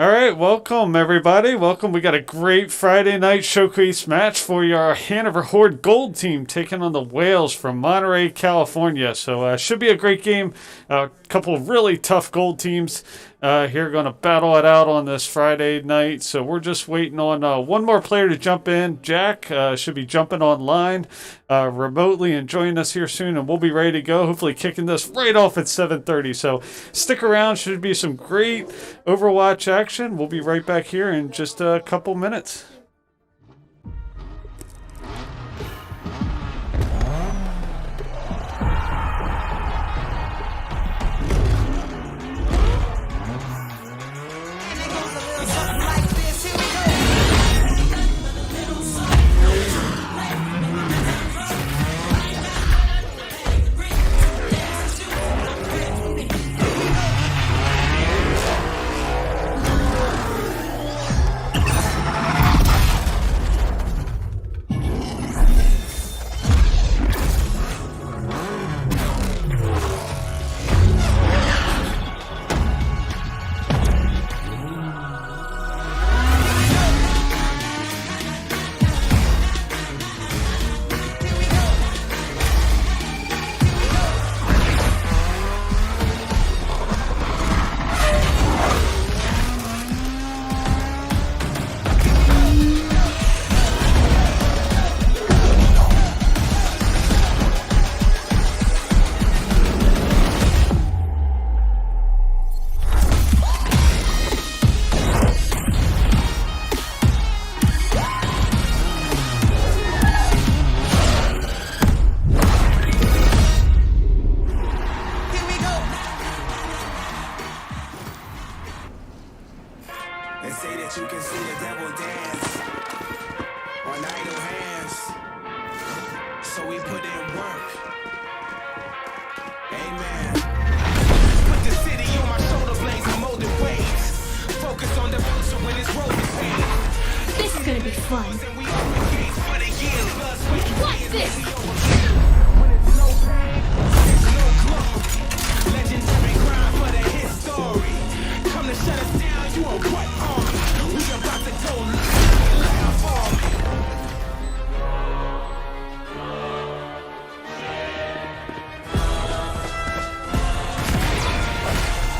All right, welcome everybody. Welcome. We got a great Friday night showcase match for your Hanover Horde Gold team taking on the Whales from Monterey, California. So should be a great game. A couple of really tough Gold teams here going to battle it out on this Friday night. So we're just waiting on one more player to jump in. Jack should be jumping online remotely and joining us here soon, and we'll be ready to go. Hopefully kicking this right off at 7:30. So stick around. Should be some great Overwatch action. We'll be right back here in just a couple minutes.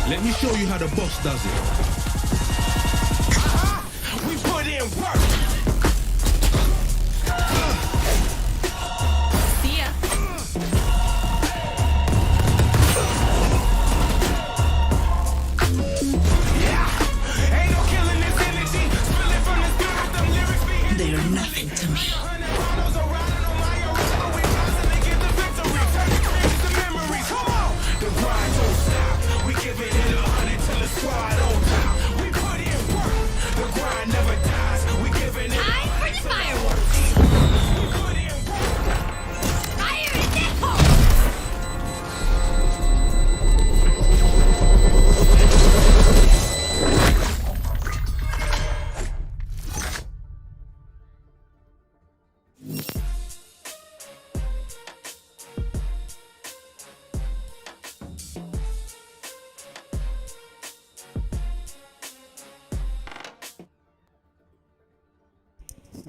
Let me show you how the boss does it. We put in work. See ya. Yeah. Ain't no killing this energy. Spilling from the spirit, them lyrics being. They are nothing to me. The grind don't stop. We giving it 100 till the squad on top. We put in work. The grind never dies. We giving it. Time for the fireworks. We put in work. Fire in that hole.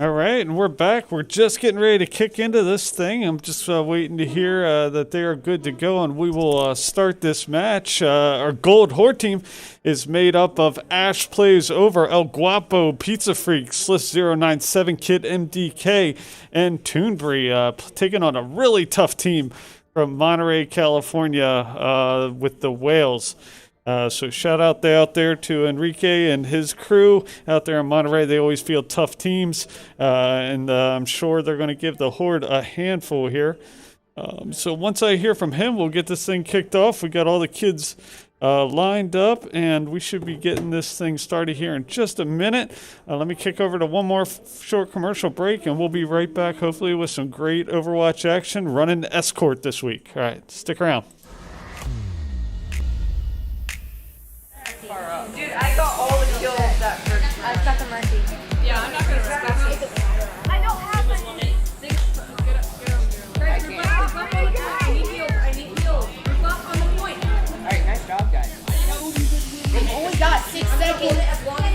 All right, and we're back. We're just getting ready to kick into this thing. I'm just waiting to hear that they are good to go, and we will start this match. Our Gold Horde team is made up of Ash Plays Over, El Guapo, Pizza Freak, Sliss097, Kid MDK, and Toonbury, taking on a really tough team from Monterey, California, with the Whales. So shout out there to Enrique and his crew out there in Monterey. They always field tough teams, and I'm sure they're going to give the Horde a handful here. So once I hear from him, we'll get this thing kicked off. We got all the kids lined up, and we should be getting this thing started here in just a minute. Let me kick over to one more short commercial break, and we'll be right back, hopefully with some great Overwatch action running Escort this week. All right, stick around. Dude, I got all the kills that first time. I've got the Murphy. Yeah, I'm not gonna respect it. I don't have my I need heals. Roof up on the point. Alright, nice job, guys. They've only got 6 seconds. As long as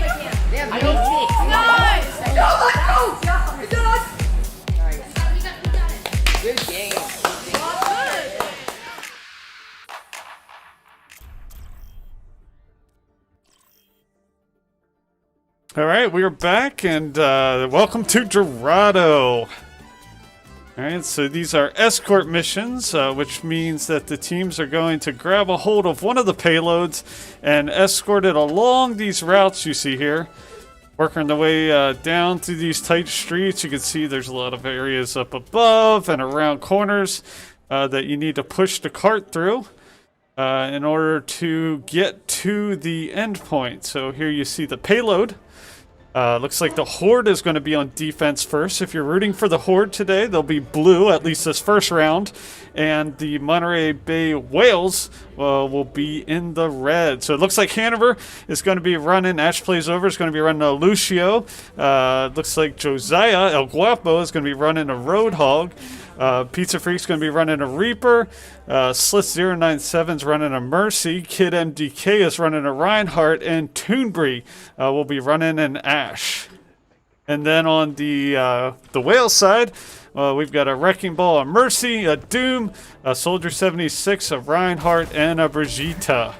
All right, we are back, and welcome to Dorado. All right, so these are escort missions, which means that the teams are going to grab a hold of one of the payloads and escort it along these routes you see here. Working the way down through these tight streets, you can see there's a lot of areas up above and around corners that you need to push the cart through in order to get to the end point. So here you see the payload. Looks like the Horde is going to be on defense first. If you're rooting for the Horde today, they'll be blue, at least this first round. And the Monterey Bay Whales will be in the red. So it looks like Hanover is going to be running, Ash Plays Over is going to be running a Lucio. Looks like Josiah El Guapo is going to be running a Roadhog. Pizza Freak's going to be running a Reaper. Slits097's running a Mercy. Kid MDK is running a Reinhardt. And Toonbury will be running an Ash. And then on the Whale side, we've got a Wrecking Ball, a Mercy, a Doom, a Soldier 76, a Reinhardt, and a Brigitte.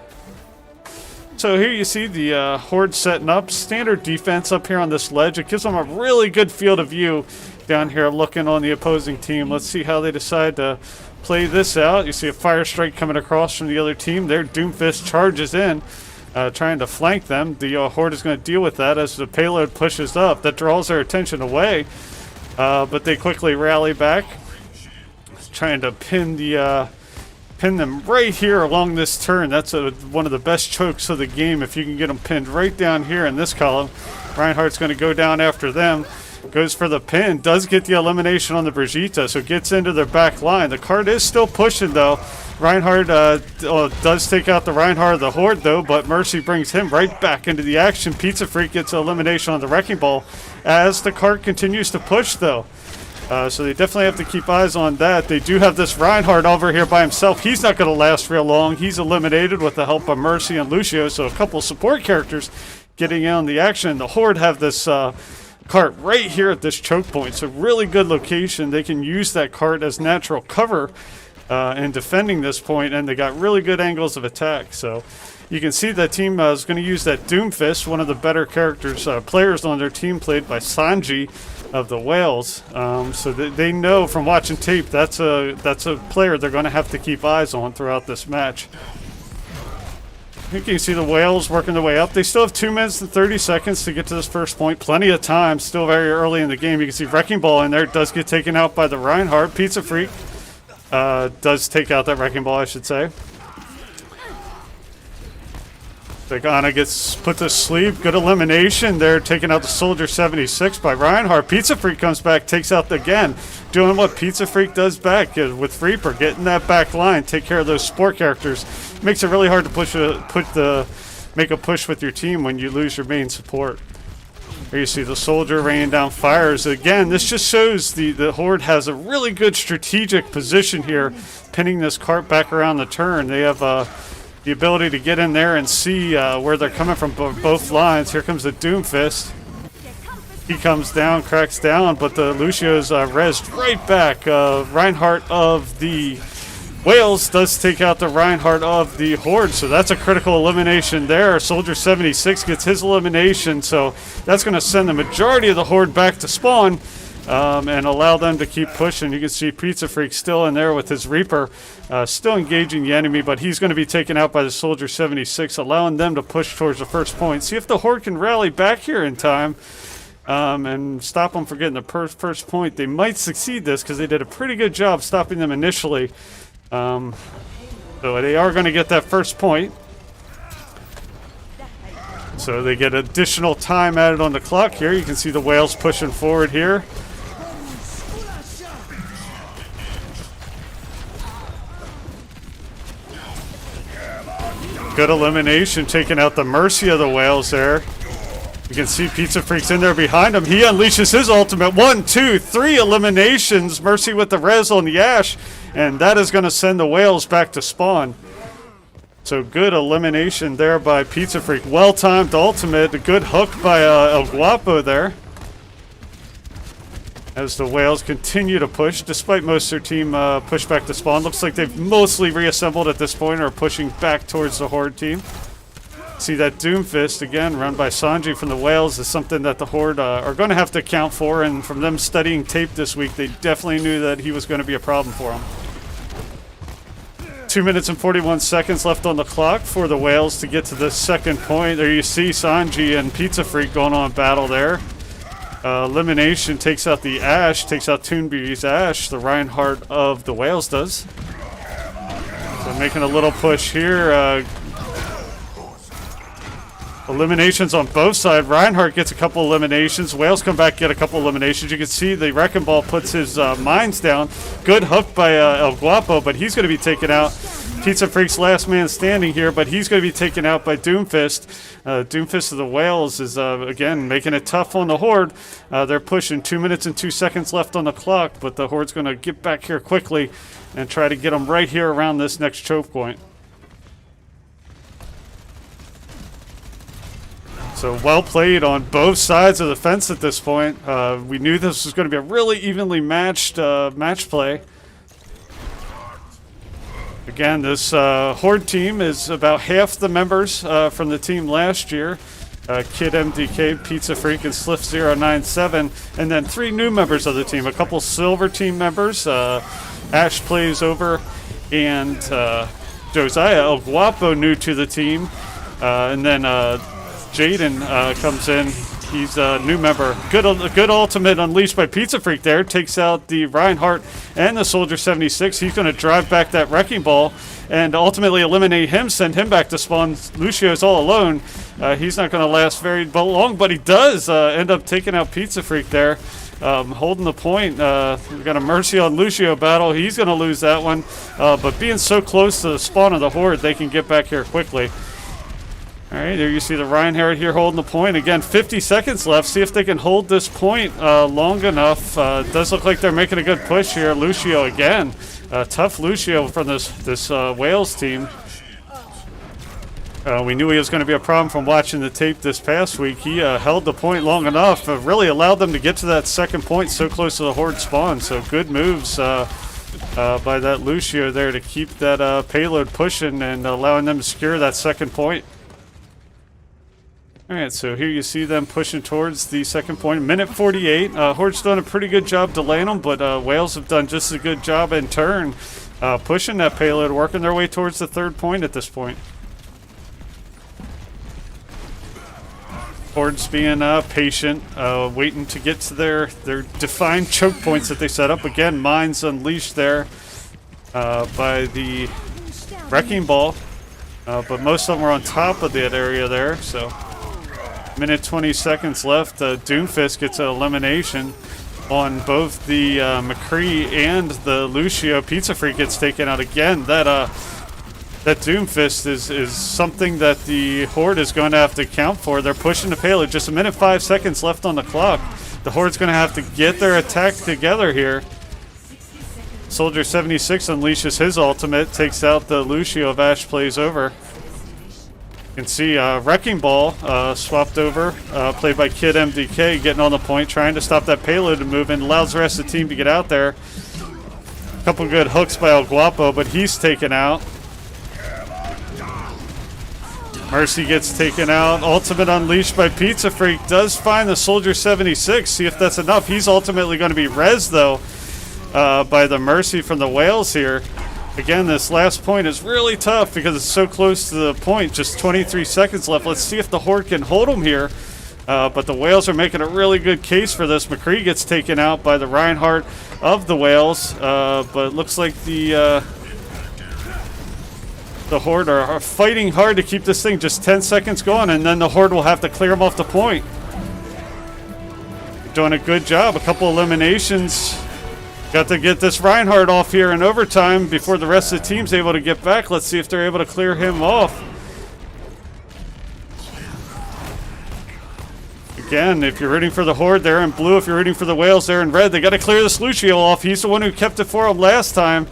So here you see the Horde setting up. Standard defense up here on this ledge. It gives them a really good field of view down here looking on the opposing team. Let's see how they decide to play this out. You see a fire strike coming across from the other team. Their Doomfist charges in, trying to flank them. The Horde is going to deal with that as the payload pushes up. That draws their attention away, but they quickly rally back, trying to pin them right here along this turn. That's one of the best chokes of the game if you can get them pinned right down here in this column. Reinhardt's going to go down after them. Goes for the pin. Does get the elimination on the Brigitte, so gets into their back line. The card is still pushing, though. Reinhardt does take out the Reinhardt of the Horde, though, but Mercy brings him right back into the action. Pizza Freak gets an elimination on the Wrecking Ball as the cart continues to push, though. So they definitely have to keep eyes on that. They do have this Reinhardt over here by himself. He's not going to last real long. He's eliminated with the help of Mercy and Lucio, so a couple support characters getting in on the action. The Horde have this cart right here at this choke point. It's a really good location. They can use that cart as natural cover in defending this point, and they got really good angles of attack. So you can see that team is going to use that Doomfist, one of the better players on their team, played by Sanji of the Whales. So they know from watching tape that's a player they're going to have to keep eyes on throughout this match. You can see the Whales working their way up. They still have 2 minutes and 30 seconds to get to this first point. Plenty of time. Still very early in the game. You can see Wrecking Ball in there. It does get taken out by the Reinhardt. Pizza Freak does take out that Wrecking Ball, I should say. Vegana gets put to sleep. Good elimination there, taking out the Soldier 76 by Reinhardt. Pizza Freak comes back, takes out again, doing what Pizza Freak does back with Reaper, getting that back line, take care of those support characters. Makes it really hard to make a push with your team when you lose your main support. Here you see the Soldier raining down fires. Again, this just shows the Horde has a really good strategic position here, pinning this cart back around the turn. They have the ability to get in there and see where they're coming from both lines. Here comes the Doomfist. He comes down, cracks down, but the Lucio's rezzed right back. Reinhardt of the Whales does take out the Reinhardt of the Horde, so that's a critical elimination there. Soldier 76 gets his elimination, so that's going to send the majority of the Horde back to spawn and allow them to keep pushing. You can see Pizza Freak still in there with his Reaper, still engaging the enemy, but he's going to be taken out by the Soldier 76, allowing them to push towards the first point. See if the Horde can rally back here in time and stop them from getting the first point. They might succeed this because they did a pretty good job stopping them initially. So they are going to get that first point. So they get additional time added on the clock here. You can see the Whales pushing forward here. Good elimination, taking out the Mercy of the Whales there. You can see Pizza Freak's in there behind him. He unleashes his ultimate. 1, 2, 3 eliminations. Mercy with the res on the Ash. And that is going to send the Whales back to spawn. So good elimination there by Pizza Freak. Well-timed ultimate. A good hook by El Guapo there. As the Whales continue to push, despite most of their team push back to spawn. Looks like they've mostly reassembled at this point or are pushing back towards the Horde team. See that Doomfist, again, run by Sanji from the Whales, is something that the Horde are going to have to account for, and from them studying tape this week, they definitely knew that he was going to be a problem for them. 2 minutes and 41 seconds left on the clock for the Whales to get to the second point. There you see Sanji and Pizza Freak going on battle there. Elimination takes out the Ash, takes out Toonberry's Ash, the Reinhardt of the Whales does. So making a little push here. Eliminations on both sides. Reinhardt gets a couple eliminations. Whales come back, get a couple eliminations. You can see the Wrecking Ball puts his mines down. Good hook by El Guapo, but he's going to be taken out. Pizza Freak's last man standing here, but he's going to be taken out by Doomfist. Doomfist of the Whales is, again, making it tough on the Horde. They're pushing 2 minutes and 2 seconds left on the clock, but the Horde's going to get back here quickly and try to get them right here around this next choke point. So well played on both sides of the fence at this point. We knew this was going to be a really evenly matched match play. Again, this Horde team is about half the members from the team last year. Kid MDK, Pizza Freak, and Sliff097. And then 3 new members of the team. A couple silver team members. Ash Plays Over and Josiah El Guapo new to the team. And then Jaden comes in. He's a new member. Good ultimate unleashed by Pizza Freak there. Takes out the Reinhardt and the Soldier 76. He's going to drive back that Wrecking Ball and ultimately eliminate him, send him back to spawn. Lucio's all alone. He's not going to last very long, but he does end up taking out Pizza Freak there. Holding the point. We've got a Mercy on Lucio battle. He's going to lose that one. But being so close to the spawn of the Horde, they can get back here quickly. All right, there you see the Reinhardt here holding the point. Again, 50 seconds left. See if they can hold this point long enough. It does look like they're making a good push here. Lucio again. Tough Lucio from this Whales team. We knew he was going to be a problem from watching the tape this past week. He held the point long enough. Really allowed them to get to that second point so close to the Horde spawn. So good moves by that Lucio there to keep that payload pushing and allowing them to secure that second point. All right, so here you see them pushing towards the second point. Minute 48. Horde's done a pretty good job delaying them, but Whales have done just a good job in turn pushing that payload, working their way towards the third point at this point. Horde's being patient, waiting to get to their defined choke points that they set up. Again, mines unleashed there by the Wrecking Ball, but most of them are on top of that area there, so... Minute 20 seconds left. Doomfist gets an elimination on both the McCree and the Lucio. Pizza Freak gets taken out again. That Doomfist is something that the Horde is going to have to account for. They're pushing the payload. Just a minute 5 seconds left on the clock. The Horde's going to have to get their attack together here. Soldier 76 unleashes his ultimate, takes out the Lucio of Ash Plays Over. You can see Wrecking Ball swapped over, played by Kid MDK, getting on the point, trying to stop that payload to move in, allows the rest of the team to get out there. A couple good hooks by El Guapo, but he's taken out. Mercy gets taken out. Ultimate unleashed by Pizza Freak. Does find the Soldier 76. See if that's enough. He's ultimately going to be res, though, by the Mercy from the Whales here. Again, this last point is really tough because it's so close to the point. Just 23 seconds left. Let's see if the Horde can hold them here. But the Whales are making a really good case for this. McCree gets taken out by the Reinhardt of the Whales. But it looks like the Horde are fighting hard to keep this thing just 10 seconds going. And then the Horde will have to clear them off the point. Doing a good job. A couple eliminations. Got to get this Reinhardt off here in overtime before the rest of the team's able to get back. Let's see if they're able to clear him off. Again, if you're rooting for the Horde, they're in blue. If you're rooting for the Whales, they're in red. They got to clear this Lucio off. He's the one who kept it for them last time.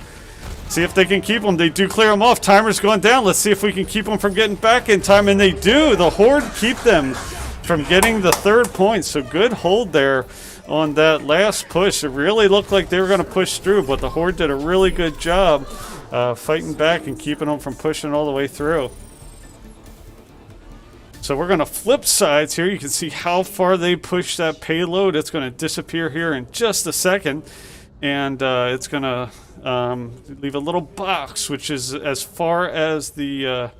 See if they can keep him. They do clear him off. Timer's going down. Let's see if we can keep them from getting back in time. And they do. The Horde keep them from getting the third point. So good hold there on that last push. It really looked like they were going to push through, but the Horde did a really good job fighting back and keeping them from pushing all the way through. So we're going to flip sides here. You can see how far they push that payload. It's going to disappear here in just a second. And it's going to leave a little box, which is as far as the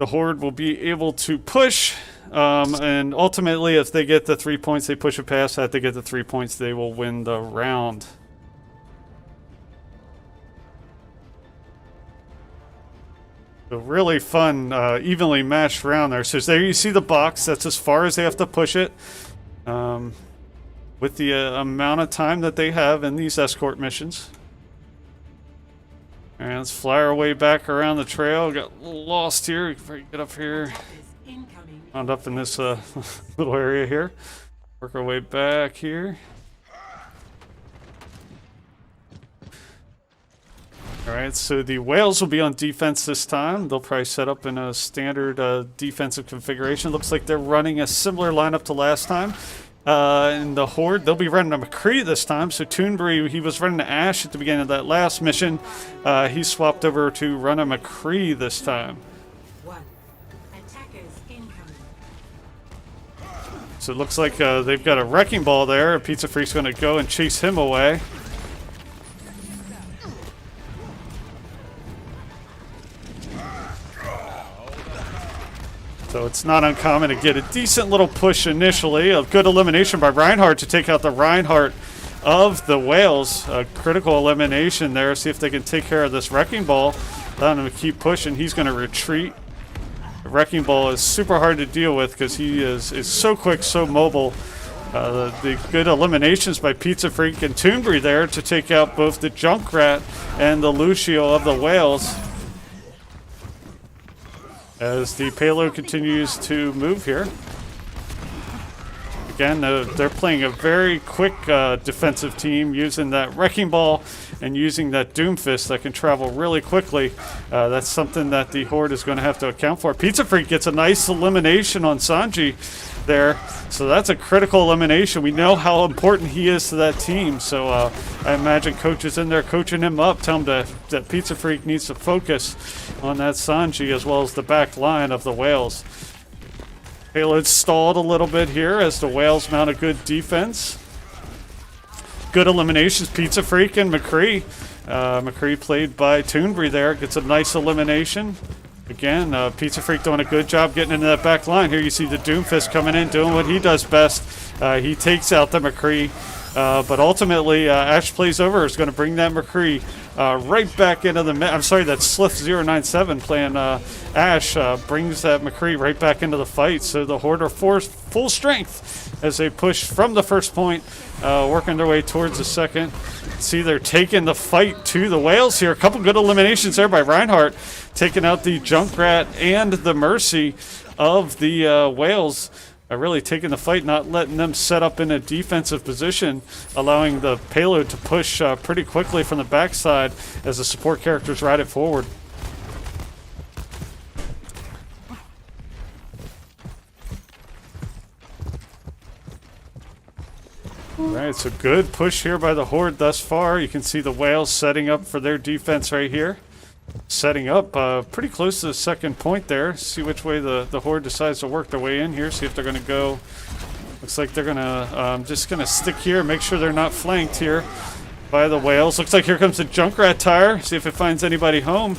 Horde will be able to push. And ultimately, if they get the 3 points, they push it past that. They get the 3 points, they will win the round. A really fun, evenly matched round there. So there you see the box. That's as far as they have to push it. With the amount of time that they have in these escort missions. And let's fly our way back around the trail. Got a little lost here. Before you get up here. Wound up in this little area here. Work our way back here. Alright, so the whales will be on defense this time. They'll probably set up in a standard defensive configuration. Looks like they're running a similar lineup to last time. In the Horde, they'll be running a McCree this time. So Toonbury, he was running Ash at the beginning of that last mission. He swapped over to run a McCree this time. So it looks like they've got a Wrecking Ball there. Pizza Freak's going to go and chase him away. So it's not uncommon to get a decent little push initially. A good elimination by Reinhardt to take out the Reinhardt of the Whales. A critical elimination there. See if they can take care of this Wrecking Ball. Let him keep pushing. He's going to retreat. The Wrecking Ball is super hard to deal with because he is so quick, so mobile. The good eliminations by Pizza Freak and Toonbury there to take out both the Junkrat and the Lucio of the Whales. As the payload continues to move here. Again, they're playing a very quick defensive team using that Wrecking Ball and using that Doomfist that can travel really quickly. That's something that the Horde is going to have to account for. Pizza Freak gets a nice elimination on Sanji there. So that's a critical elimination. We know how important he is to that team. So I imagine Coach is in there coaching him up, telling him that Pizza Freak needs to focus on that Sanji as well as the back line of the Whales. Payload stalled a little bit here as the Whales mount a good defense. Good eliminations, Pizza Freak and McCree. McCree played by Toonbury there, gets a nice elimination. Again, Pizza Freak doing a good job getting into that back line. Here you see the Doomfist coming in, doing what he does best. He takes out the McCree. But ultimately, Ash Plays Over is going to bring that McCree right back into the... I'm sorry, that's Slith097 playing Ash. Brings that McCree right back into the fight. So the Horde are forced full strength as they push from the first point, working their way towards the second. See, they're taking the fight to the Whales here. A couple good eliminations there by Reinhardt, taking out the Junkrat and the Mercy of the Whales. Really taking the fight, not letting them set up in a defensive position, allowing the payload to push pretty quickly from the backside as the support characters ride it forward. Alright, so good push here by the Horde thus far. You can see the Whales setting up for their defense right here. Setting up pretty close to the second point there. See which way the Horde decides to work their way in here. See if they're going to go. Looks like they're going to just going to stick here. Make sure they're not flanked here by the Whales. Looks like here comes the Junkrat tire. See if it finds anybody home.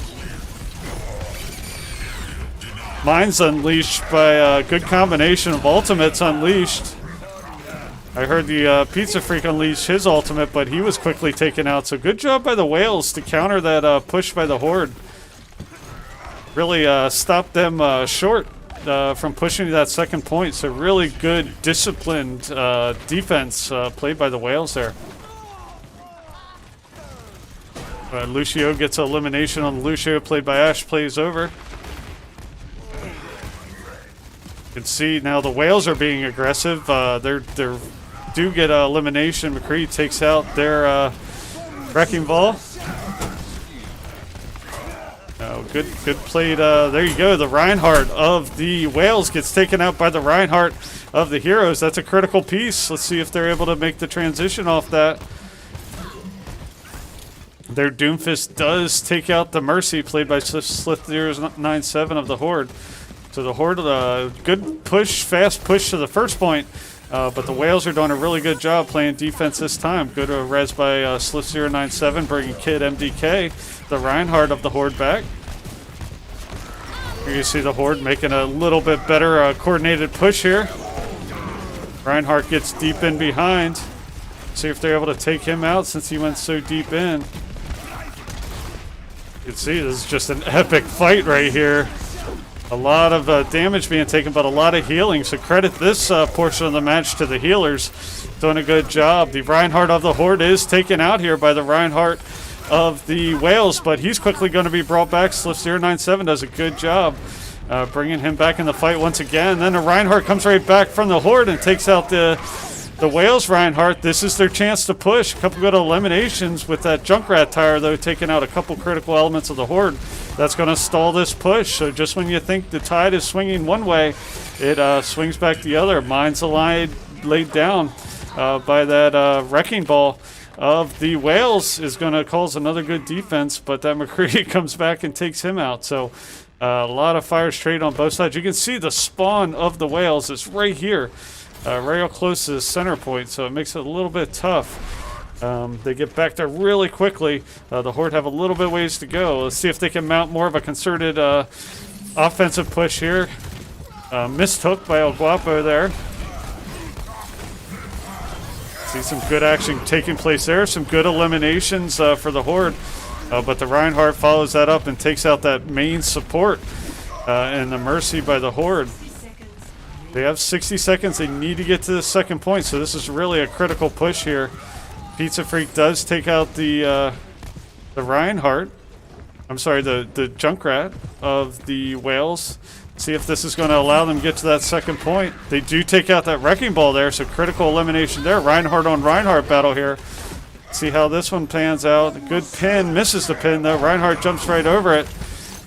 Mine's unleashed by a good combination of ultimates unleashed. I heard the Pizza Freak unleash his ultimate, but he was quickly taken out. So good job by the Whales to counter that push by the Horde. Really stopped them short from pushing to that second point. So really good, disciplined defense played by the Whales there. Lucio gets an elimination on Lucio, played by Ash Plays Over. You can see now the Whales are being aggressive. They're do get an elimination. McCree takes out their Wrecking Ball. Oh, good played. There you go. The Reinhardt of the Whales gets taken out by the Reinhardt of the Heroes. That's a critical piece. Let's see if they're able to make the transition off that. Their Doomfist does take out the Mercy, played by Slith097 of the Horde. So the Horde, good push, fast push to the first point. But the Whales are doing a really good job playing defense this time. Good res by Sliff097, bringing Kid MDK, the Reinhardt of the Horde, back. You see the Horde making a little bit better coordinated push here. Reinhardt gets deep in behind. See if they're able to take him out since he went so deep in. You can see this is just an epic fight right here. A lot of damage being taken, but a lot of healing. So credit this portion of the match to the healers. Doing a good job. The Reinhardt of the Horde is taken out here by the Reinhardt of the Whales, but he's quickly going to be brought back. Sliff097 does a good job bringing him back in the fight once again. Then the Reinhardt comes right back from the Horde and takes out the Whales Reinhardt. This is their chance to push. A couple good eliminations with that Junkrat tire, though, taking out a couple critical elements of the Horde. That's going to stall this push. So just when you think the tide is swinging one way, it swings back the other. Mines laid down by that wrecking ball of the Whales is going to cause another good defense, but that McCready comes back and takes him out. So a lot of fire straight on both sides. You can see the spawn of the Whales is right here. Real close to the center point, so it makes it a little bit tough. They get back there really quickly. The Horde have a little bit ways to go. Let's see if they can mount more of a concerted offensive push here. Missed hook by El Guapo there. See some good action taking place there. Some good eliminations for the Horde. But the Reinhardt follows that up and takes out that main support and the Mercy by the Horde. They have 60 seconds. They need to get to the second point, so this is really a critical push here. Pizza Freak does take out the Reinhardt. I'm sorry, the Junkrat of the Whales. See if this is going to allow them to get to that second point. They do take out that Wrecking Ball there, so critical elimination there. Reinhardt on Reinhardt battle here. See how this one pans out. A good pin, misses the pin though. Reinhardt jumps right over it,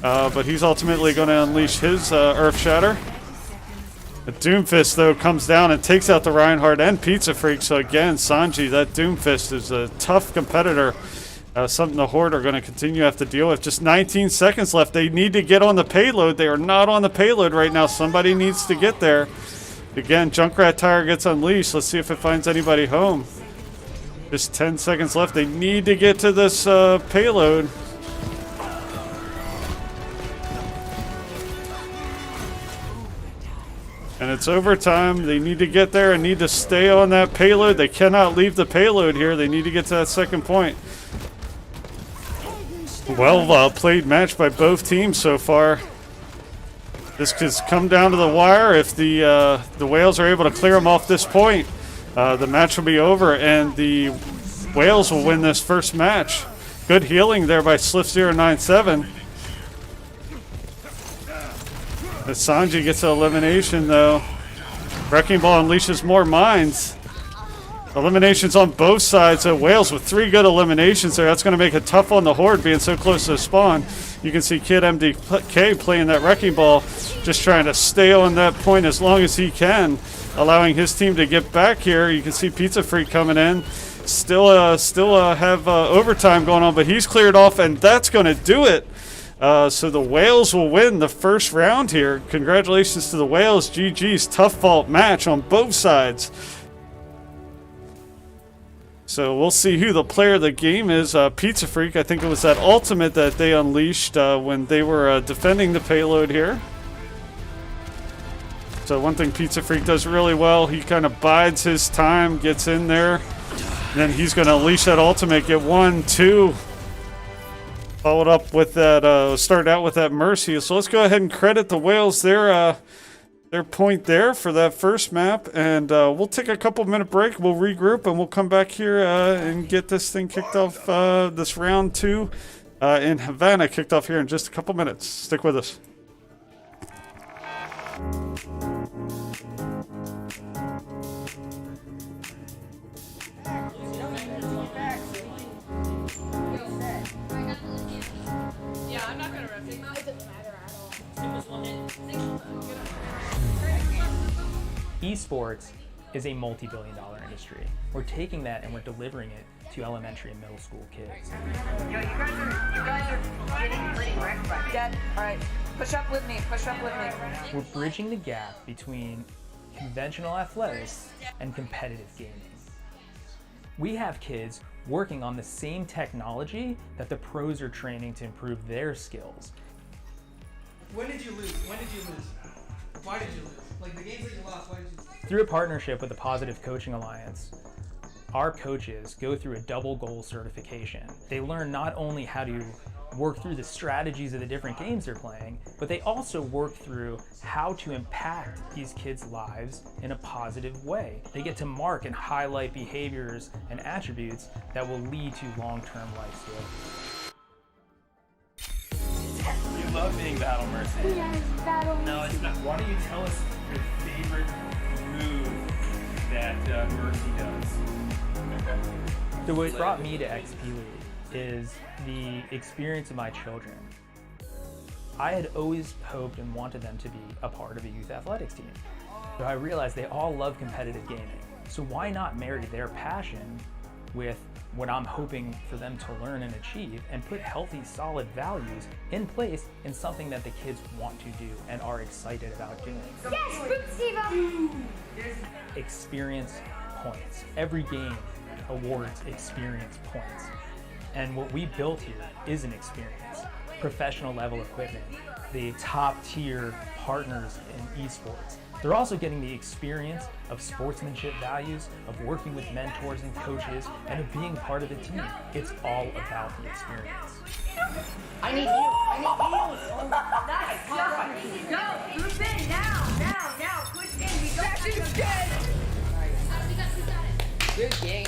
but he's ultimately going to unleash his Earth Shatter. The Doomfist, though, comes down and takes out the Reinhardt and Pizza Freak. So again, Sanji, that Doomfist is a tough competitor. Something the Horde are going to continue to have to deal with. Just 19 seconds left. They need to get on the payload. They are not on the payload right now. Somebody needs to get there. Again, Junkrat Tire gets unleashed. Let's see if it finds anybody home. Just 10 seconds left. They need to get to this payload. And it's overtime. They need to get there and need to stay on that payload. They cannot leave the payload here. They need to get to that second point. Well played match by both teams so far. This could come down to the wire. If the Whales are able to clear them off this point, the match will be over and the Whales will win this first match. Good healing there by Sliff097. Sanji gets an elimination though. Wrecking Ball unleashes more mines. Eliminations on both sides. Whales with 3 good eliminations there. That's going to make it tough on the Horde being so close to the spawn. You can see Kid MDK playing that Wrecking Ball, just trying to stay on that point as long as he can, allowing his team to get back here. You can see Pizza Freak coming in. Still have overtime going on, but he's cleared off, and that's going to do it. So the Whales will win the first round here. Congratulations to the Whales. GG's tough fault match on both sides. So we'll see who the player of the game is. Pizza Freak, I think it was that ultimate that they unleashed when they were defending the payload here. So one thing Pizza Freak does really well, he kind of bides his time, gets in there, and then he's going to unleash that ultimate, get 1, 2. Followed up with that, start out with that Mercy. So let's go ahead and credit the Whales their point there for that first map. And we'll take a couple-minute break. We'll regroup, and we'll come back here and get this thing kicked off, this round 2 in Havana kicked off here in just a couple minutes. Stick with us. Yeah, I'm not gonna rep it. It doesn't matter at all. Esports is a multi-billion-dollar industry. We're taking that and we're delivering it to elementary and middle school kids. Yo, you guys are getting pretty wrecked by Dad. All right. Push up with me. Push up with me. We're bridging the gap between conventional athletics and competitive gaming. We have kids working on the same technology that the pros are training to improve their skills. When did you lose? When did you lose? Why did you lose? Like the games that you lost, why did you lose? Through a partnership with the Positive Coaching Alliance, our coaches go through a double goal certification. They learn not only how to work through the strategies of the different games they're playing, but they also work through how to impact these kids' lives in a positive way. They get to mark and highlight behaviors and attributes that will lead to long-term life skills. You love being Battle Mercy. Yes, Battle Mercy. No, it's not. Why don't you tell us your favorite move that Mercy does? So what brought me to XP League is the experience of my children. I had always hoped and wanted them to be a part of a youth athletics team. So I realized they all love competitive gaming. So why not marry their passion with what I'm hoping for them to learn and achieve and put healthy, solid values in place in something that the kids want to do and are excited about doing. Yes, Fruit Siva! Experience points. Every game awards experience points. And what we built here is an experience. Professional level equipment, the top tier partners in esports. They're also getting the experience of sportsmanship values, of working with mentors and coaches, and of being part of the team. It's all about the experience. I need you. Nice. Go. Group in now. Push in. We don't have to. Good game.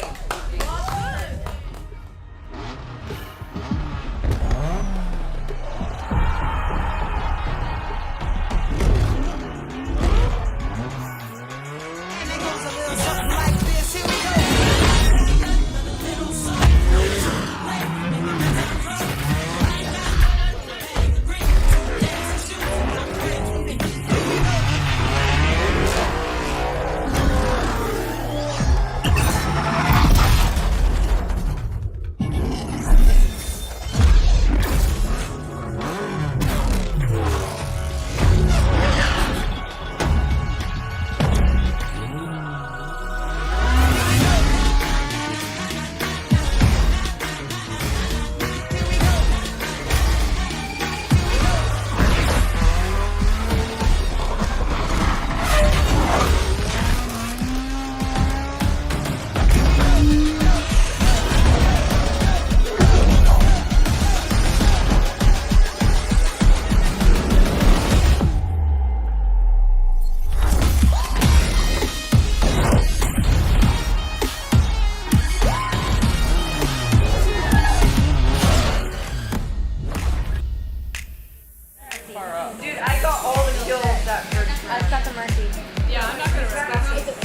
Dude, I got all the kills that first round. I've got the Mercy. Yeah, I'm not gonna risk it.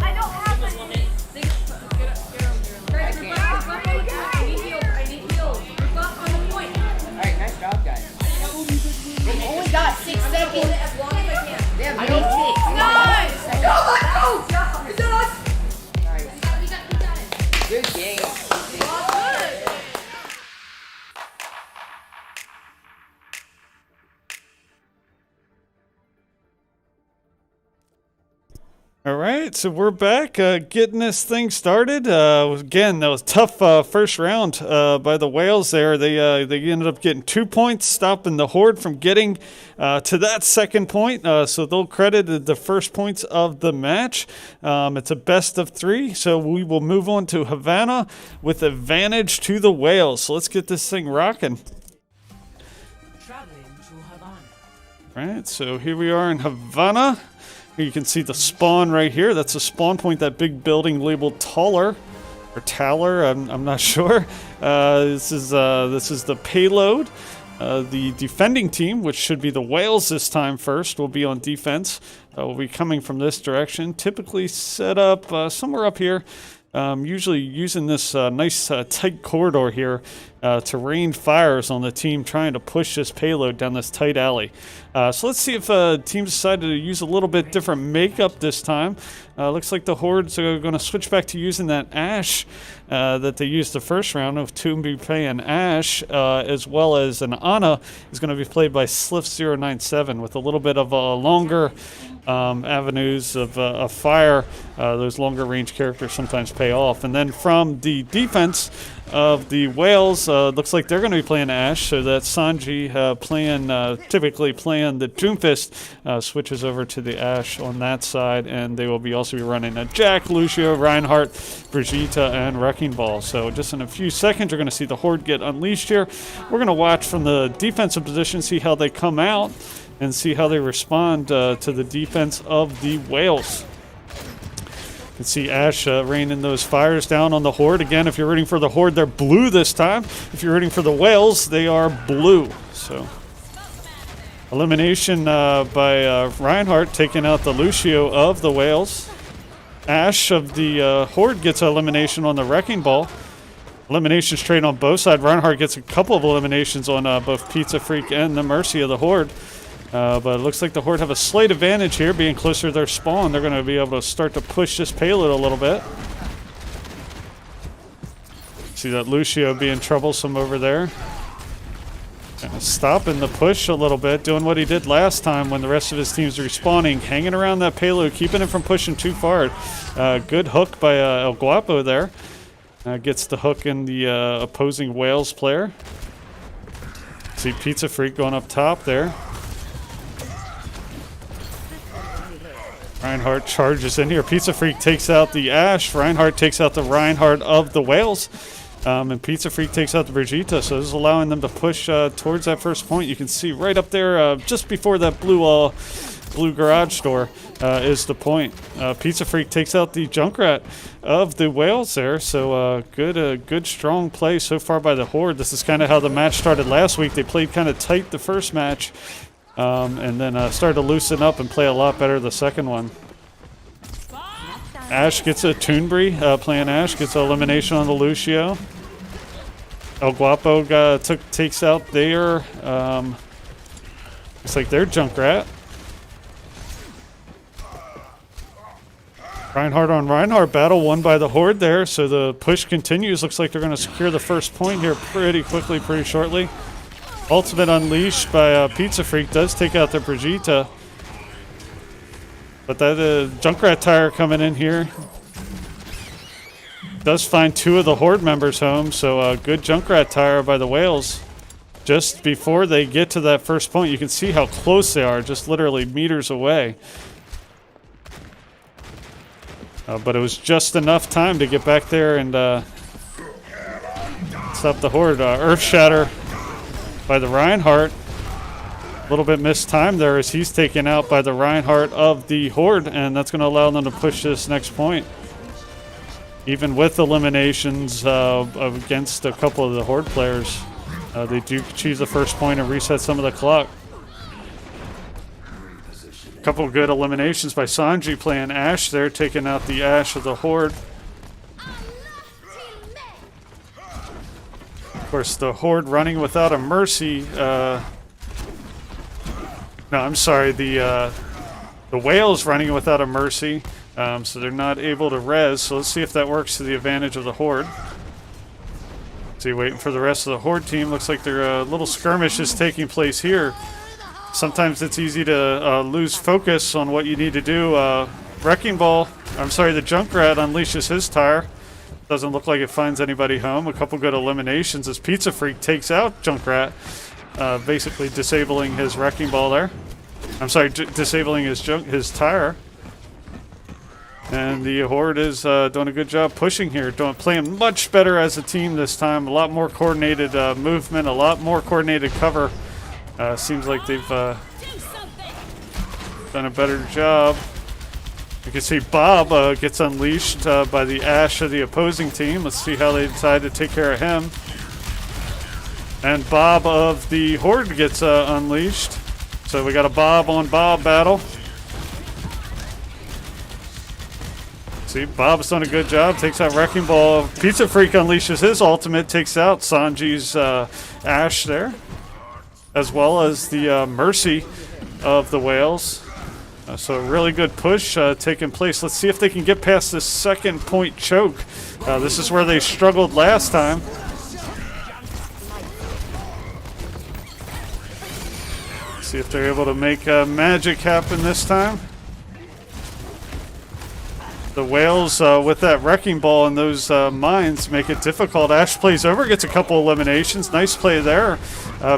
I don't have any. I need heals. Group up on the point. Alright, nice job, guys. They only got 6 seconds. As long as I can. I need 6. Nice! Go, let's go! Is that us? Nice. We got it. Good game. Good. All right, so we're back, getting this thing started. Again, that was tough first round by the Whales there. They ended up getting 2 points, stopping the Horde from getting to that second point. So they'll credit the first points of the match. It's a best of 3, so we will move on to Havana with advantage to the Whales. So let's get this thing rocking. Traveling to Havana. All right, so here we are in Havana. You can see the spawn right here. That's a spawn point, that big building labeled Taller or Taller. I'm not sure. This is the payload. The defending team, which should be the Whales this time first, will be on defense. Will be coming from this direction. Typically set up somewhere up here. Usually using this nice tight corridor here to rain fires on the team trying to push this payload down this tight alley. So let's see if teams decided to use a little bit different makeup this time. Looks like the Hordes are going to switch back to using that Ashe that they used the first round of Toomby playing Ashe, as well as an Ana is going to be played by Sliff097 with a little bit of longer avenues of fire. Those longer range characters sometimes pay off. And then from the defense of the Whales, looks like they're going to be playing Ashe, so that Sanji typically playing the Doomfist switches over to the Ashe on that side, and they will also be running a Jack, Lucio, Reinhardt, Brigitte, and Wrecking Ball. So just in a few seconds, you're going to see the Horde get unleashed here. We're going to watch from the defensive position, see how they come out, and see how they respond to the defense of the Whales. You can see Ashe raining those fires down on the Horde. Again, if you're rooting for the Horde, they're blue this time. If you're rooting for the Whales, they are blue. So, elimination by Reinhardt taking out the Lucio of the Whales. Ashe of the Horde gets an elimination on the Wrecking Ball. Eliminations trade on both sides. Reinhardt gets a couple of eliminations on both Pizza Freak and the Mercy of the Horde. But it looks like the Horde have a slight advantage here, being closer to their spawn. They're going to be able to start to push this payload a little bit. See that Lucio being troublesome over there. Kind of stopping the push a little bit, doing what he did last time when the rest of his team's respawning, hanging around that payload, keeping it from pushing too far. Good hook by El Guapo there. Gets the hook in the opposing Whales player. See Pizza Freak going up top there. Reinhardt charges in here. Pizza Freak takes out the Ashe. Reinhardt takes out the Reinhardt of the Whales. And Pizza Freak takes out the Brigitte. So this is allowing them to push towards that first point. You can see right up there, just before that blue garage door, is the point. Pizza Freak takes out the Junkrat of the Whales there. So good strong play so far by the Horde. This is kind of how the match started last week. They played kind of tight the first match. And then started to loosen up and play a lot better the second one. Ashe gets a Toonbury, playing Ashe, gets an elimination on the Lucio. El Guapo takes out their, looks like their Junkrat. Reinhardt on Reinhardt battle won by the Horde there, so the push continues. Looks like they're going to secure the first point here pretty quickly, pretty shortly. Ultimate unleashed by Pizza Freak does take out the Brigitte. But that Junkrat tire coming in here does find two of the Horde members home. So good Junkrat tire by the Whales. Just before they get to that first point, you can see how close they are, just literally meters away. But it was just enough time to get back there and stop the Horde. Earth Shatter by the Reinhardt. A little bit missed time there as he's taken out by the Reinhardt of the Horde, and that's going to allow them to push this next point. Even with eliminations against a couple of the Horde players, they do choose the first point and reset some of the clock. A couple of good eliminations by Sanji playing Ashe there, taking out the Ashe of the Horde. Of course, the Horde running without a Mercy. No, I'm sorry. The Whales running without a Mercy, so they're not able to res. So let's see if that works to the advantage of the Horde. See, waiting for the rest of the Horde team. Looks like their little skirmish is taking place here. Sometimes it's easy to lose focus on what you need to do. Wrecking Ball, I'm sorry, the Junkrat unleashes his tire. Doesn't look like it finds anybody home. A couple good eliminations as Pizza Freak takes out Junkrat, basically disabling his Wrecking Ball there. I'm sorry, disabling his tire. And the Horde is doing a good job pushing here, playing much better as a team this time. A lot more coordinated movement, a lot more coordinated cover. Seems like they've done a better job. You can see Bob gets unleashed by the Ashe of the opposing team. Let's see how they decide to take care of him. And Bob of the Horde gets unleashed. So we got a Bob on Bob battle. See, Bob's done a good job. Takes out Wrecking Ball. Pizza Freak unleashes his ultimate. Takes out Sanji's Ashe there. As well as the Mercy of the Whales. So a really good push taking place. Let's see if they can get past this second point choke. This is where they struggled last time. See if they're able to make magic happen this time. The Whales with that wrecking ball and those mines make it difficult. Ash plays over, gets a couple eliminations. Nice play there.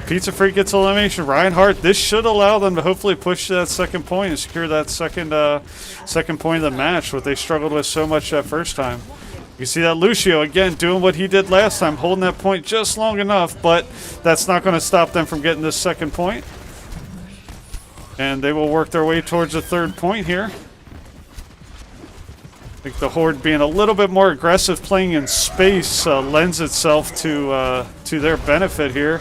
Pizza Freak gets elimination. Reinhardt, this should allow them to hopefully push that second point and secure that second point of the match, what they struggled with so much that first time. You see that Lucio, again, doing what he did last time, holding that point just long enough, but that's not going to stop them from getting this second point. And they will work their way towards the third point here. I think the Horde being a little bit more aggressive, playing in space, lends itself to their benefit here.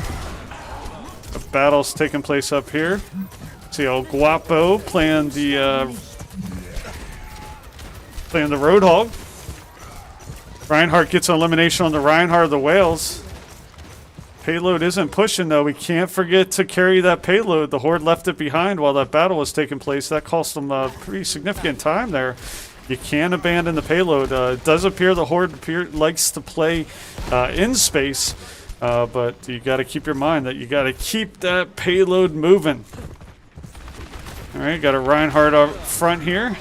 A battle's taking place up here. See El Guapo playing the Roadhog. Reinhardt gets an elimination on the Reinhardt of the Whales. Payload isn't pushing, though. We can't forget to carry that payload. The Horde left it behind while that battle was taking place. That cost them pretty significant time there. You can't abandon the payload. It does appear the Horde likes to play in space, but you got to keep your mind that you got to keep that payload moving. All right, got a Reinhardt up front here.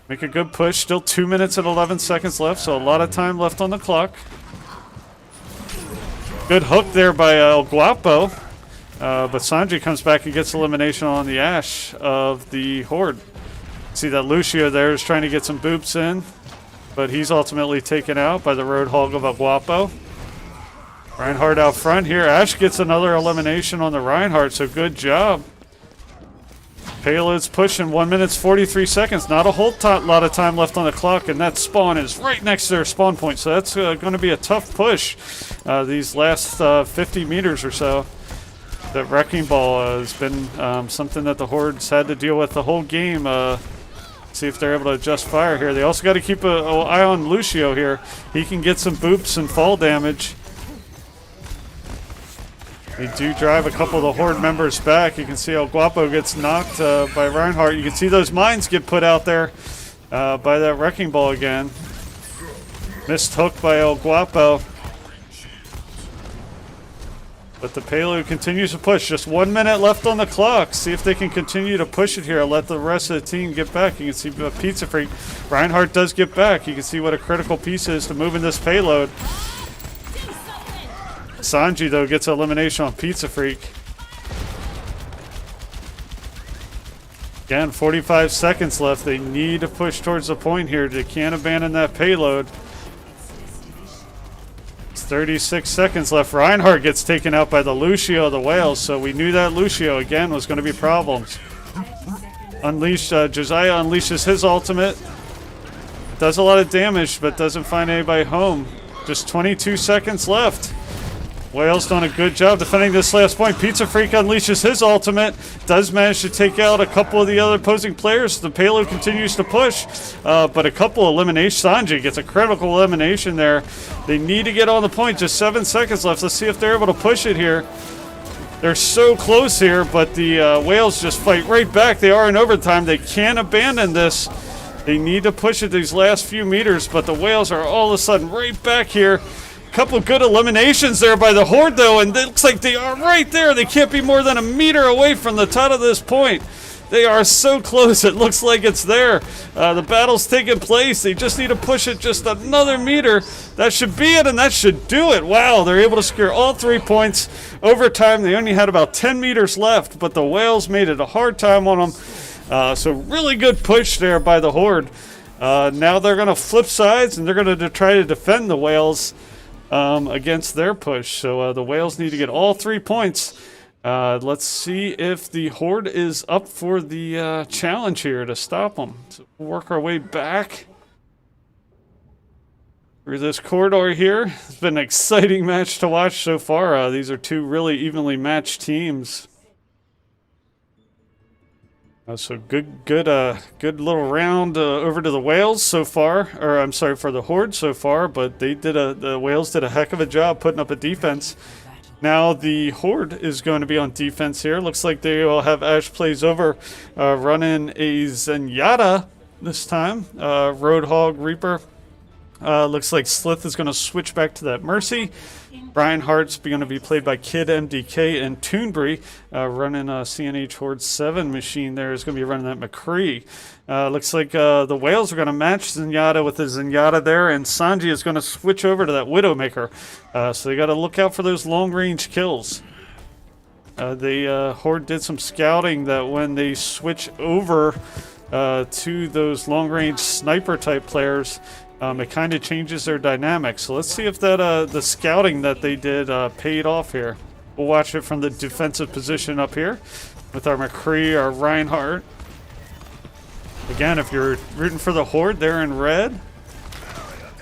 Make a good push. Still 2 minutes and 11 seconds left, so a lot of time left on the clock. Good hook there by El Guapo, but Sanji comes back and gets elimination on the Ash of the Horde. See that Lucio there is trying to get some boops in, but he's ultimately taken out by the Roadhog of El Guapo. Reinhardt out front here. Ash gets another elimination on the Reinhardt, so good job. Payload's pushing 1 minute 43 seconds. Not a whole lot of time left on the clock, and that spawn is right next to their spawn point, so that's going to be a tough push these last 50 meters or so. That wrecking ball has been something that the Horde's had to deal with the whole game. See if they're able to adjust fire here. They also got to keep an eye on Lucio here. He can get some boops and fall damage. They do drive a couple of the Horde members back. You can see El Guapo gets knocked by Reinhardt. You can see those mines get put out there by that wrecking ball again. Missed hook by El Guapo. But the payload continues to push. Just 1 minute left on the clock. See if they can continue to push it here and let the rest of the team get back. You can see Pizza Freak. Reinhardt does get back. You can see what a critical piece is to moving this payload. Sanji, though, gets elimination on Pizza Freak. Again, 45 seconds left. They need to push towards the point here. They can't abandon that payload. 36 seconds left. Reinhardt gets taken out by the Lucio of the Whales, so we knew that Lucio, again, was going to be problems. Josiah unleashes his ultimate. Does a lot of damage, but doesn't find anybody home. Just 22 seconds left. Whales done a good job defending this last point. Pizza Freak unleashes his ultimate. Does manage to take out a couple of the other opposing players. The payload continues to push, but a couple eliminations. Sanji gets a critical elimination there. They need to get on the point. Just 7 seconds left. Let's see if they're able to push it here. They're so close here, but the Whales just fight right back. They are in overtime. They can't abandon this. They need to push it these last few meters, but the Whales are all of a sudden right back here. Couple good eliminations there by the Horde, though, and it looks like they are right there. They can't be more than a meter away from the top of this point. They are so close, it looks like it's there. The battle's taking place. They just need to push it just another meter. That should be it, and that should do it. Wow, they're able to secure all 3 points. Overtime, they only had about 10 meters left, but the Whales made it a hard time on them. So really good push there by the Horde. Now they're going to flip sides, and they're going to try to defend the Whales against their push. So the Whales need to get all 3 points. Let's see if the Horde is up for the challenge here to stop them. So we'll work our way back through this corridor here. It's been an exciting match to watch so far. These are two really evenly matched teams. So good little round over to the Whales so far, or I'm sorry, for the Horde so far. But the Whales did a heck of a job putting up a defense. Now the Horde is going to be on defense here. Looks like they will have Ash plays over, running a Zenyatta this time. Roadhog Reaper. Looks like Slith is going to switch back to that Mercy. Reinhardt's going to be played by Kid MDK, and Toonbury running a CNH Horde 7 machine there is going to be running that McCree. Looks like the Whales are going to match Zenyatta with the Zenyatta there, and Sanji is going to switch over to that Widowmaker. So they got to look out for those long-range kills. The Horde did some scouting that when they switch over to those long-range sniper-type players, it kind of changes their dynamics. So let's see if that the scouting that they did paid off here. We'll watch it from the defensive position up here with our McCree, our Reinhardt. Again, if you're rooting for the Horde, they're in red.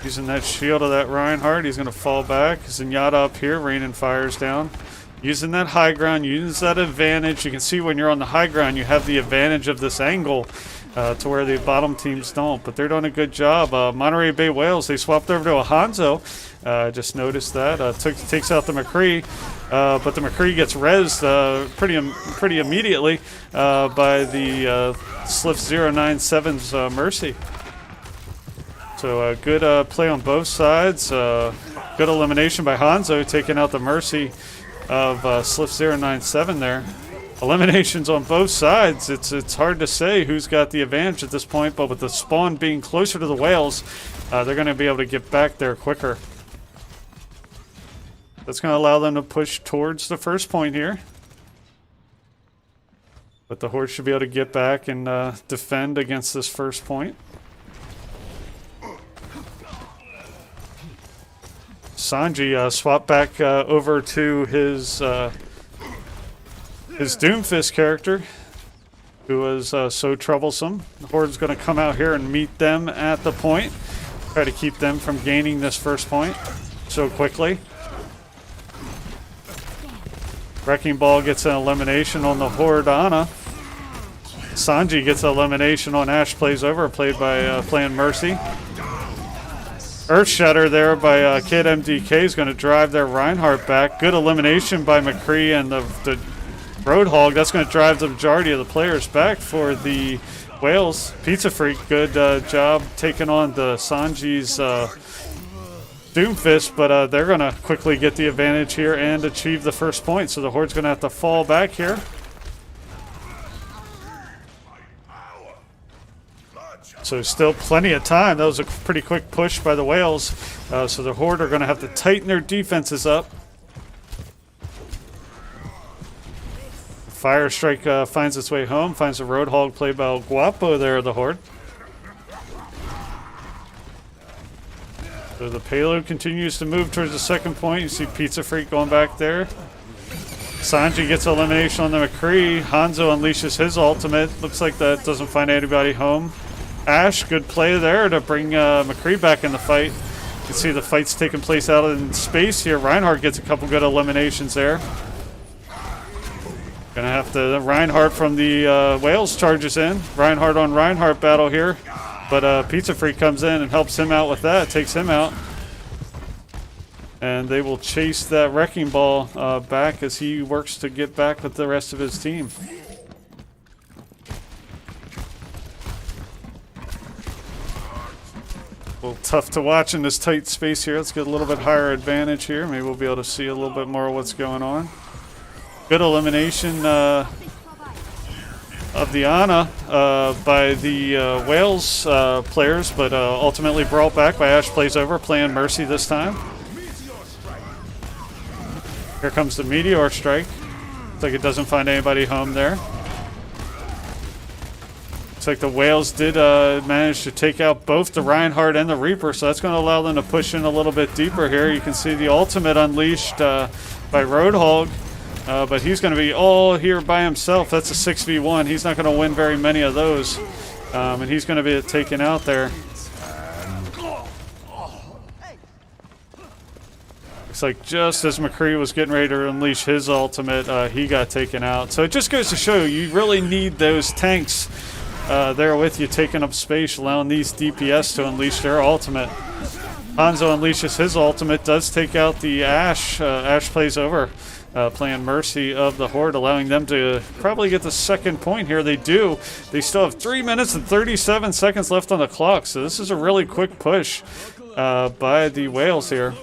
Using that shield of that Reinhardt, he's going to fall back. Zenyatta up here, raining fires down. Using that high ground, using that advantage. You can see when you're on the high ground, you have the advantage of this angle. To where the bottom teams don't, but they're doing a good job. Monterey Bay Whales, they swapped over to a Hanzo. Just noticed that. Takes out the McCree, but the McCree gets rezzed pretty immediately by the Slif 097's Mercy. So good play on both sides. Good elimination by Hanzo, taking out the Mercy of Slif 097 there. Eliminations on both sides. It's hard to say who's got the advantage at this point, but with the spawn being closer to the Whales, they're going to be able to get back there quicker. That's going to allow them to push towards the first point here. But the Horde should be able to get back and defend against this first point. Sanji swapped back over to his Doomfist character, who was so troublesome. The Horde's going to come out here and meet them at the point. Try to keep them from gaining this first point so quickly. Wrecking Ball gets an elimination on the Horde Ana. Sanji gets an elimination on Ash plays over, played by playing Mercy. Earth Shatter there by Kid MDK is going to drive their Reinhardt back. Good elimination by McCree and the Roadhog. That's going to drive the majority of the players back for the Whales. Pizza Freak, good job taking on the Sanji's Doomfist, but they're going to quickly get the advantage here and achieve the first point. So the Horde's going to have to fall back here. So still plenty of time. That was a pretty quick push by the Whales. So the Horde are going to have to tighten their defenses up. Fire Strike finds its way home, finds a Roadhog played by El Guapo there, the Horde. So the payload continues to move towards the second point. You see Pizza Freak going back there. Sanji gets elimination on the McCree. Hanzo unleashes his ultimate. Looks like that doesn't find anybody home. Ash, good play there to bring McCree back in the fight. You can see the fight's taking place out in space here. Reinhardt gets a couple good eliminations there. Gonna have to, Reinhardt from the Whales charges in. Reinhardt on Reinhardt battle here. But Pizza Freak comes in and helps him out with that, takes him out. And they will chase that Wrecking Ball back as he works to get back with the rest of his team. A little tough to watch in this tight space here. Let's get a little bit higher advantage here. Maybe we'll be able to see a little bit more of what's going on. Good elimination of the Ana by the Whales players, but ultimately brought back by Ash plays over, playing Mercy this time. Here comes the Meteor Strike. Looks like it doesn't find anybody home there. Looks like the Whales did manage to take out both the Reinhardt and the Reaper, so that's going to allow them to push in a little bit deeper here. You can see the ultimate unleashed by Roadhog. But he's going to be all here by himself. That's a 6v1. He's not going to win very many of those. And he's going to be taken out there. Looks like just as McCree was getting ready to unleash his ultimate, he got taken out. So it just goes to show you really need those tanks there with you, taking up space, allowing these DPS to unleash their ultimate. Hanzo unleashes his ultimate, does take out the Ashe. Ashe plays over, playing Mercy of the Horde, allowing them to probably get the second point here. They do. They still have 3 minutes and 37 seconds left on the clock, so this is a really quick push by the Whales here.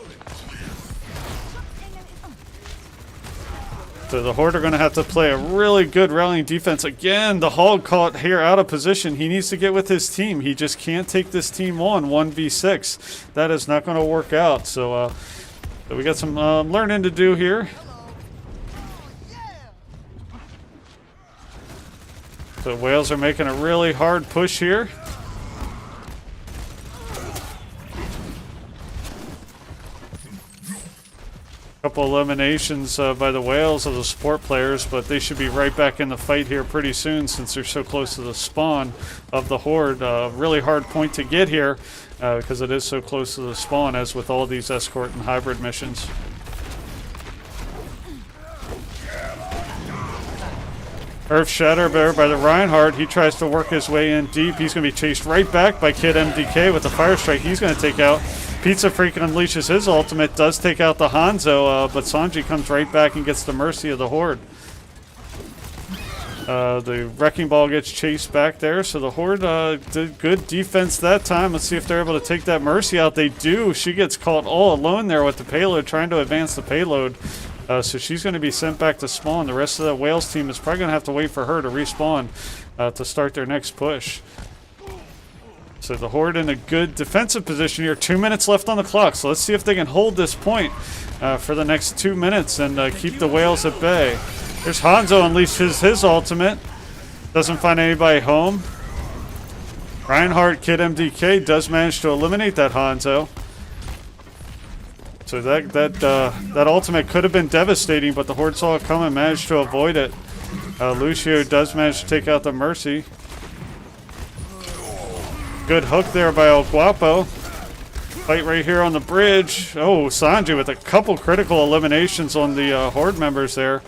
So the Horde are going to have to play a really good rallying defense. Again, the Hog caught here out of position. He needs to get with his team. He just can't take this team on 1v6. That is not going to work out. So we got some learning to do here. The Whales are making a really hard push here. Couple eliminations by the Whales of the support players, but they should be right back in the fight here pretty soon since they're so close to the spawn of the Horde. Really hard point to get here because it is so close to the spawn, as with all these escort and hybrid missions. Earth Shatter there by the Reinhardt. He tries to work his way in deep. He's going to be chased right back by Kid MDK with the Fire Strike. He's going to take out. Pizza Freak unleashes his ultimate, does take out the Hanzo, but Sanji comes right back and gets the Mercy of the Horde. The Wrecking Ball gets chased back there, so the Horde did good defense that time. Let's see if they're able to take that Mercy out. They do. She gets caught all alone there with the payload, trying to advance the payload. So she's going to be sent back to spawn. The rest of the Whales team is probably going to have to wait for her to respawn to start their next push. So the Horde in a good defensive position here. 2 minutes left on the clock. So let's see if they can hold this point for the next 2 minutes and keep the Whales at bay. There's Hanzo unleashes his ultimate. Doesn't find anybody home. Reinhardt, Kid MDK does manage to eliminate that Hanzo. So that ultimate could have been devastating, but the Horde saw it come and managed to avoid it. Lucio does manage to take out the Mercy. Good hook there by El Guapo. Fight right here on the bridge. Oh, Sanji with a couple critical eliminations on the Horde members there.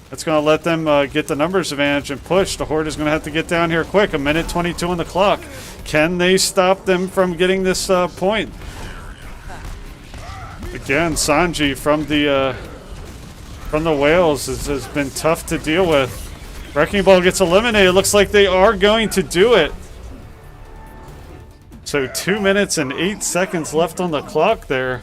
That's going to let them get the numbers advantage and push. The Horde is going to have to get down here quick. 1:22 on the clock. Can they stop them from getting this point? Again, Sanji from the Whales has been tough to deal with. Wrecking Ball gets eliminated. Looks like they are going to do it. So 2 minutes and 8 seconds left on the clock there.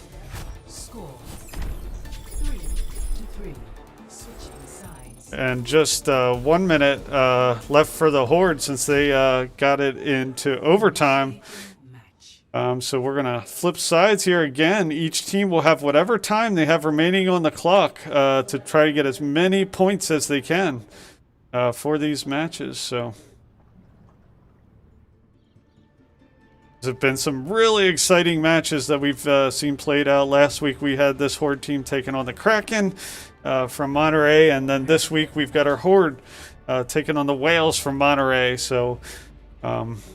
And just 1 minute left for the Horde since they got it into overtime. So we're going to flip sides here again. Each team will have whatever time they have remaining on the clock to try to get as many points as they can for these matches. So there's been some really exciting matches that we've seen played out. Last week we had this Horde team taking on the Kraken from Monterey, and then this week we've got our Horde taking on the Whales from Monterey. So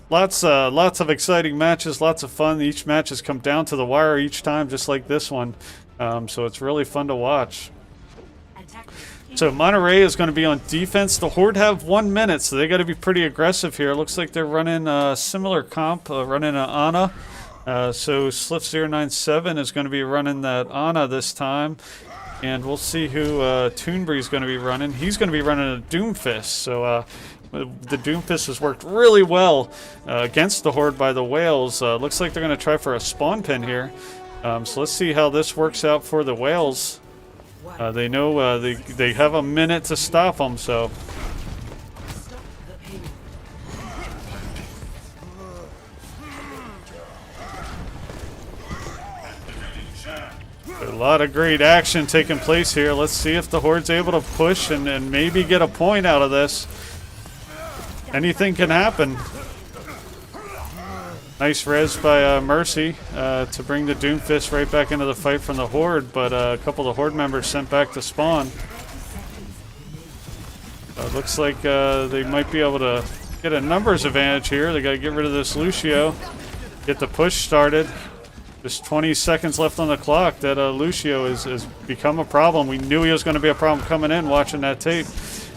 lots of exciting matches, lots of fun. Each match has come down to the wire each time, just like this one. So it's really fun to watch. So Monterey is going to be on defense. The Horde have 1 minute, so they got to be pretty aggressive here. Looks like they're running a similar comp, running an Ana. So Sliff097 is going to be running that Ana this time. And we'll see who Toonbury is going to be running. He's going to be running a Doomfist. So the Doomfist has worked really well against the Horde by the Whales. Looks like they're going to try for a spawn pin here. So let's see how this works out for the Whales. They know they have a minute to stop them, so. A lot of great action taking place here. Let's see if the Horde's able to push and maybe get a point out of this. Anything can happen. Nice res by Mercy to bring the Doomfist right back into the fight from the Horde, but a couple of the Horde members sent back to spawn. Looks like they might be able to get a numbers advantage here. They got to get rid of this Lucio, get the push started. Just 20 seconds left on the clock. That Lucio has become a problem. We knew he was going to be a problem coming in watching that tape.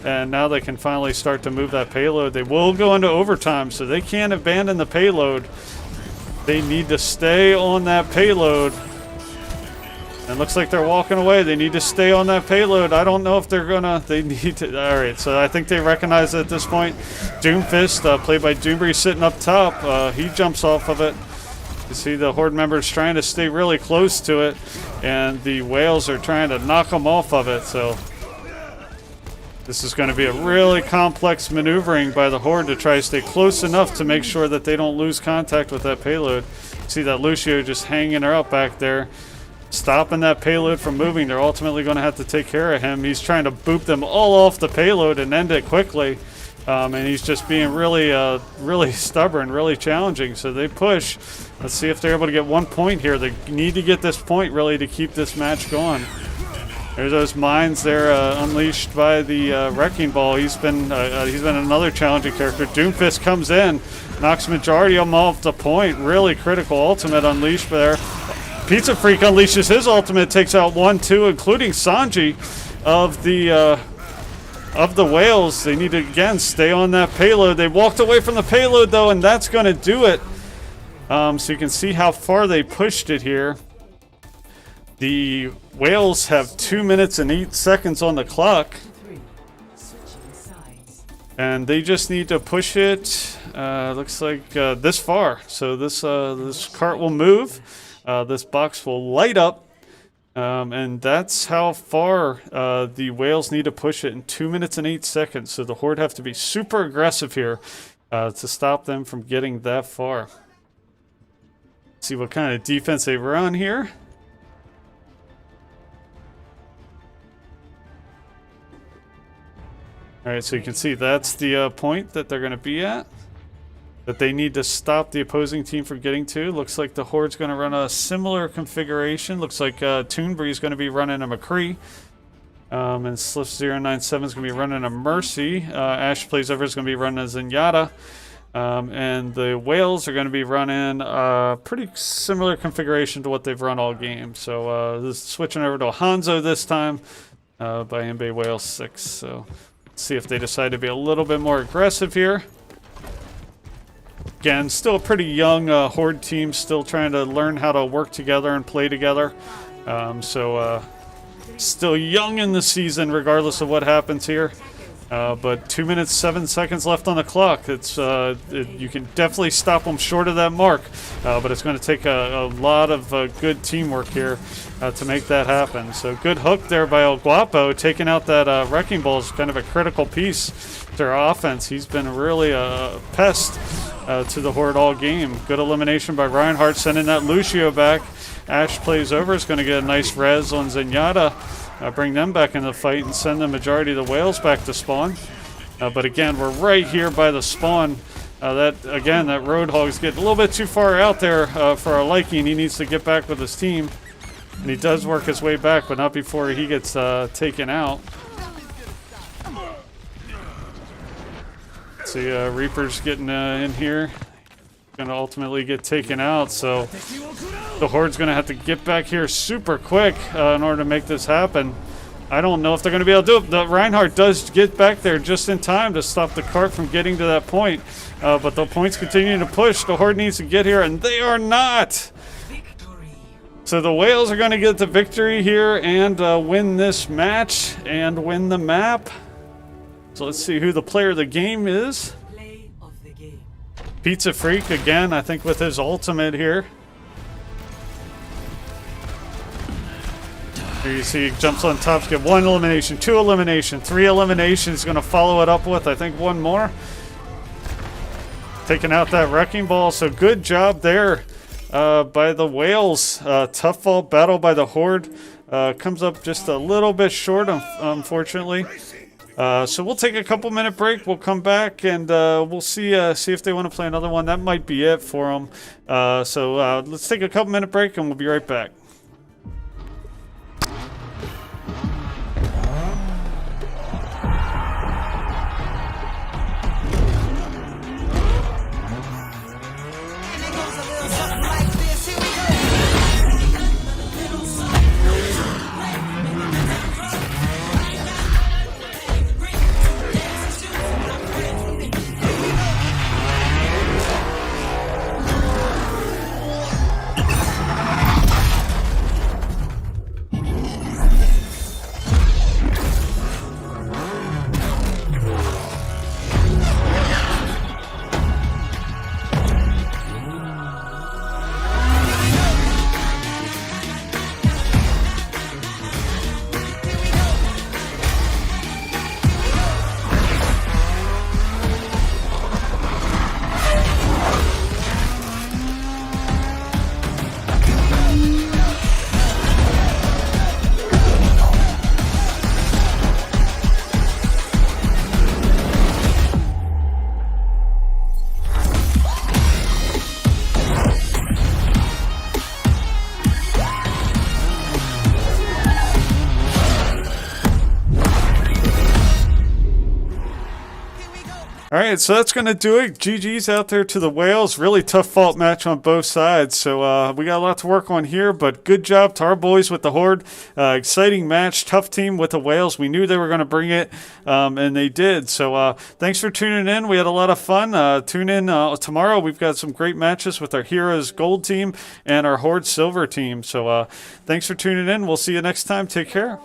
And now they can finally start to move that payload. They will go into overtime, so they can't abandon the payload. They need to stay on that payload. It looks like they're walking away. They need to stay on that payload. I don't know if they're gonna. They need to. All right, so I think they recognize it at this point. Doomfist, played by Doombury, sitting up top. He jumps off of it. You see the Horde members trying to stay really close to it, and the whales are trying to knock them off of it. So this is going to be a really complex maneuvering by the Horde to try to stay close enough to make sure that they don't lose contact with that payload. See that Lucio just hanging her up back there, stopping that payload from moving. They're ultimately going to have to take care of him. He's trying to boop them all off the payload and end it quickly. And he's just being really, really stubborn, really challenging. So they push. Let's see if they're able to get 1 point here. They need to get this point really to keep this match going. There's those mines there unleashed by the Wrecking Ball. He's been another challenging character. Doomfist comes in, knocks majority of them off the point. Really critical ultimate unleashed there. Pizza Freak unleashes his ultimate, takes out 1, 2, including Sanji of the whales. They need to again stay on that payload. They walked away from the payload though, and that's going to do it. So you can see how far they pushed it here. The whales have 2 minutes and 8 seconds on the clock, and they just need to push it. Looks like this far. So this cart will move. This box will light up, and that's how far the whales need to push it in 2 minutes and 8 seconds. So the Horde have to be super aggressive here to stop them from getting that far. See what kind of defense they run here. All right, so you can see that's the point that they're going to be at, that they need to stop the opposing team from getting to. Looks like the Horde's going to run a similar configuration. Looks like Toonbury is going to be running a McCree. And Sliff097 is going to be running a Mercy. Ash Plays Over is going to be running a Zenyatta. And the Whales are going to be running a pretty similar configuration to what they've run all game. So this is switching over to a Hanzo this time by Mbe Whales 6. So let's see if they decide to be a little bit more aggressive here. Again, still a pretty young Horde team, still trying to learn how to work together and play together. Still young in the season, regardless of what happens here. But 2 minutes, 7 seconds left on the clock. You can definitely stop them short of that mark. But it's going to take a lot of good teamwork here to make that happen. So good hook there by El Guapo. Taking out that Wrecking Ball is kind of a critical piece to their offense. He's been really a pest to the Horde all game. Good elimination by Reinhardt, sending that Lucio back. Ash Plays Over is going to get a nice res on Zenyatta. Bring them back in the fight and send the majority of the whales back to spawn. But again, we're right here by the spawn. That Roadhog's getting a little bit too far out there for our liking. He needs to get back with his team. And he does work his way back, but not before he gets taken out. See, Reaper's getting in here. Going to ultimately get taken out, so the Horde's going to have to get back here super quick in order to make this happen. I don't know if they're going to be able to do it. The Reinhardt does get back there just in time to stop the cart from getting to that point, but the points continue to push. The Horde needs to get here, and they are not. So the Whales are going to get the victory here and win this match and win the map. So let's see who the player of the game is. Pizza Freak again, I think, with his ultimate here. Here you see he jumps on top to get 1 elimination, 2 elimination, 3 eliminations. Going to follow it up with, I think, 1 more. Taking out that Wrecking Ball. So good job there by the Whales. Tough fault battle by the Horde. Comes up just a little bit short, unfortunately. So we'll take a couple minute break. We'll come back and we'll see if they want to play another one. That might be it for them. So let's take a couple minute break and we'll be right back. All right, so that's going to do it. GG's out there to the Whales. Really tough fault match on both sides. So we got a lot to work on here, but good job to our boys with the Horde. Exciting match, tough team with the Whales. We knew they were going to bring it, and they did. So thanks for tuning in. We had a lot of fun. Tune in tomorrow. We've got some great matches with our Heroes Gold team and our Horde Silver team. So thanks for tuning in. We'll see you next time. Take care.